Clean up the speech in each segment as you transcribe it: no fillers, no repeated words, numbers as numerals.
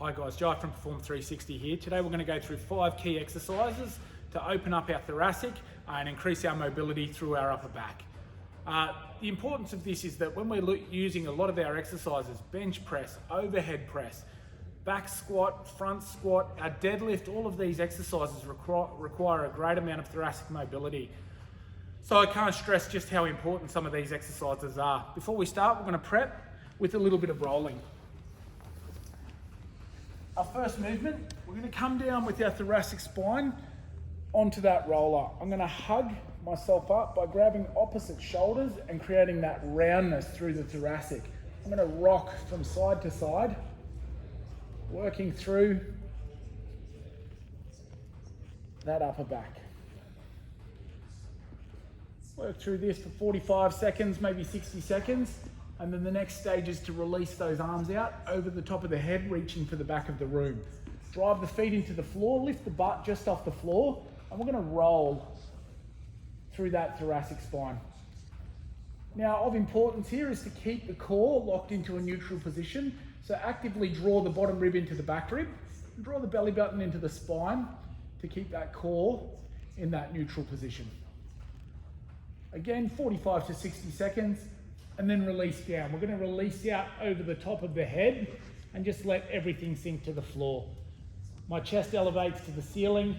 Hi guys, Jai from Perform 360 here. Today we're going to go through 5 key exercises to open up our thoracic and increase our mobility through our upper back. The importance of this is that when we're using a lot of our exercises, bench press, overhead press, back squat, front squat, our deadlift, all of these exercises require a great amount of thoracic mobility. So I can't stress just how important some of these exercises are. Before we start, we're going to prep with a little bit of rolling. Our first movement, we're going to come down with our thoracic spine onto that roller. I'm going to hug myself up by grabbing opposite shoulders and creating that roundness through the thoracic. I'm going to rock from side to side, working through that upper back. Work through this for 45 seconds, maybe 60 seconds. And then the next stage is to release those arms out over the top of the head, reaching for the back of the room. Drive the feet into the floor, lift the butt just off the floor, and we're going to roll through that thoracic spine. Now, of importance here is to keep the core locked into a neutral position. So actively draw the bottom rib into the back rib, and draw the belly button into the spine to keep that core in that neutral position. Again, 45 to 60 seconds. And then release down. We're going to release out over the top of the head and just let everything sink to the floor. My chest elevates to the ceiling.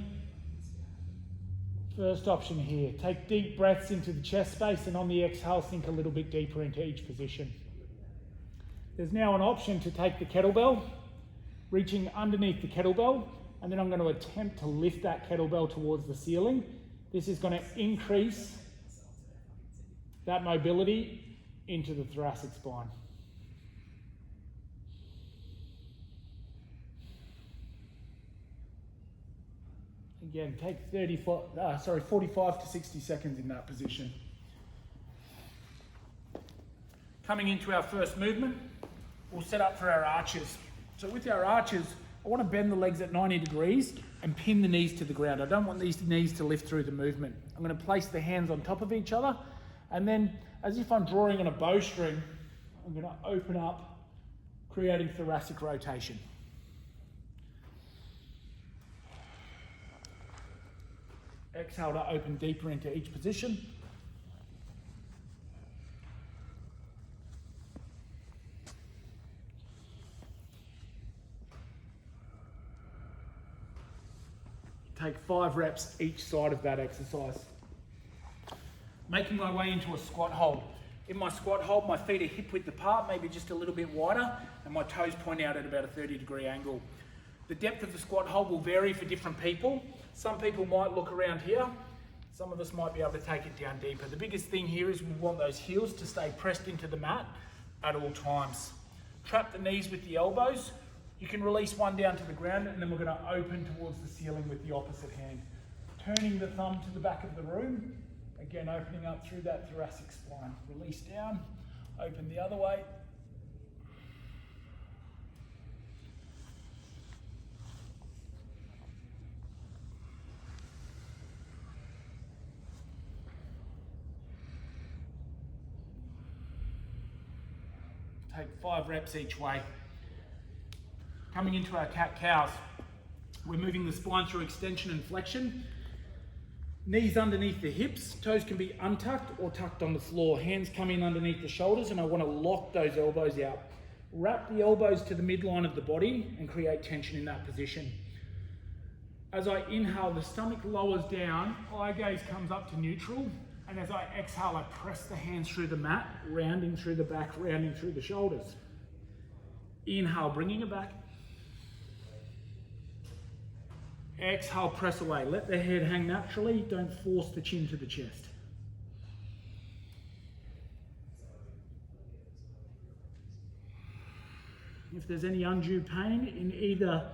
First option here, take deep breaths into the chest space and on the exhale, sink a little bit deeper into each position. There's now an option to take the kettlebell, reaching underneath the kettlebell, and then I'm going to attempt to lift that kettlebell towards the ceiling. This is going to increase that mobility into the thoracic spine. Again, take 45 to 60 seconds in that position. Coming into our first movement, we'll set up for our arches. So with our arches, I want to bend the legs at 90 degrees and pin the knees to the ground. I don't want these knees to lift through the movement. I'm going to place the hands on top of each other, and then as if I'm drawing on a bowstring, I'm going to open up, creating thoracic rotation. Exhale to open deeper into each position. Take 5 reps each side of that exercise. Making my way into a squat hold. In my squat hold, my feet are hip width apart, maybe just a little bit wider, and my toes point out at about a 30-degree angle. The depth of the squat hold will vary for different people. Some people might look around here. Some of us might be able to take it down deeper. The biggest thing here is we want those heels to stay pressed into the mat at all times. Trap the knees with the elbows. You can release one down to the ground, and then we're going to open towards the ceiling with the opposite hand. Turning the thumb to the back of the room. Again, opening up through that thoracic spine. Release down, open the other way. Take 5 reps each way. Coming into our cat-cows, we're moving the spine through extension and flexion. Knees underneath the hips, toes can be untucked or tucked on the floor. Hands come in underneath the shoulders, and I want to lock those elbows out. Wrap the elbows to the midline of the body and create tension in that position. As I inhale, the stomach lowers down, eye gaze comes up to neutral, and as I exhale, I press the hands through the mat, rounding through the back, rounding through the shoulders. Inhale, bringing it back. Exhale, press away. Let the head hang naturally. Don't force the chin to the chest. If there's any undue pain in either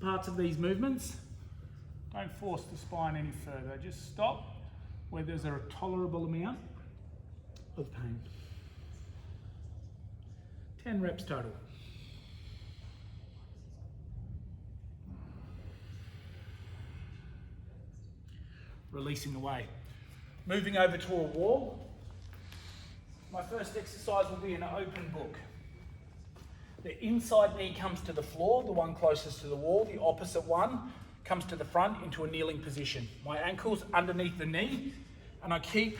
parts of these movements, don't force the spine any further. Just stop where there's a tolerable amount of pain. 10 reps total. Releasing away. Moving over to a wall. My first exercise will be an open book. The inside knee comes to the floor, the one closest to the wall. The opposite one comes to the front into a kneeling position. My ankle's underneath the knee, and I keep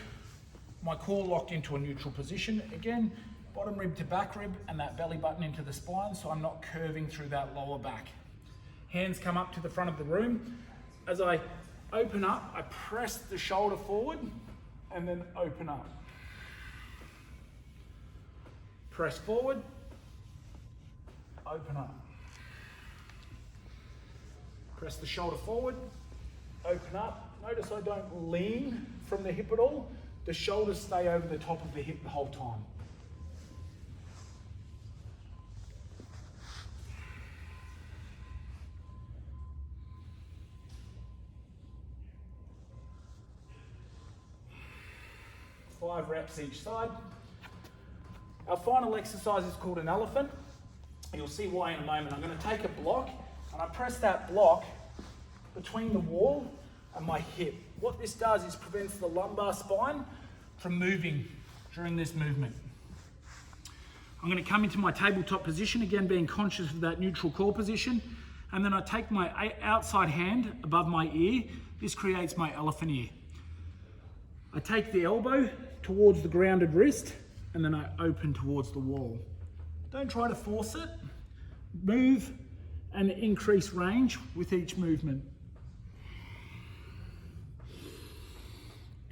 my core locked into a neutral position. Again, bottom rib to back rib and that belly button into the spine, so I'm not curving through that lower back. Hands come up to the front of the room. As I open up, I press the shoulder forward and then open up. Press forward, open up. Press the shoulder forward, open up. Notice I don't lean from the hip at all. The shoulders stay over the top of the hip the whole time. Five reps each side. Our final exercise is called an elephant. You'll see why in a moment. I'm going to take a block and I press that block between the wall and my hip. What this does is prevents the lumbar spine from moving during this movement. I'm going to come into my tabletop position, again being conscious of that neutral core position, and then I take my outside hand above my ear. This creates my elephant ear. I take the elbow towards the grounded wrist and then I open towards the wall. Don't try to force it. Move and increase range with each movement.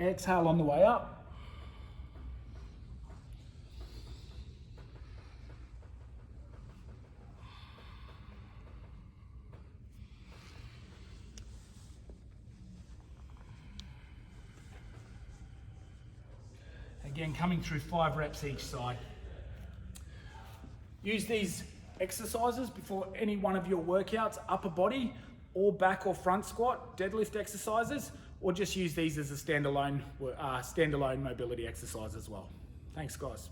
Exhale on the way up. Again, coming through 5 reps each side. Use these exercises before any one of your workouts, upper body or back or front squat, deadlift exercises, or just use these as a standalone mobility exercise as well. Thanks, guys.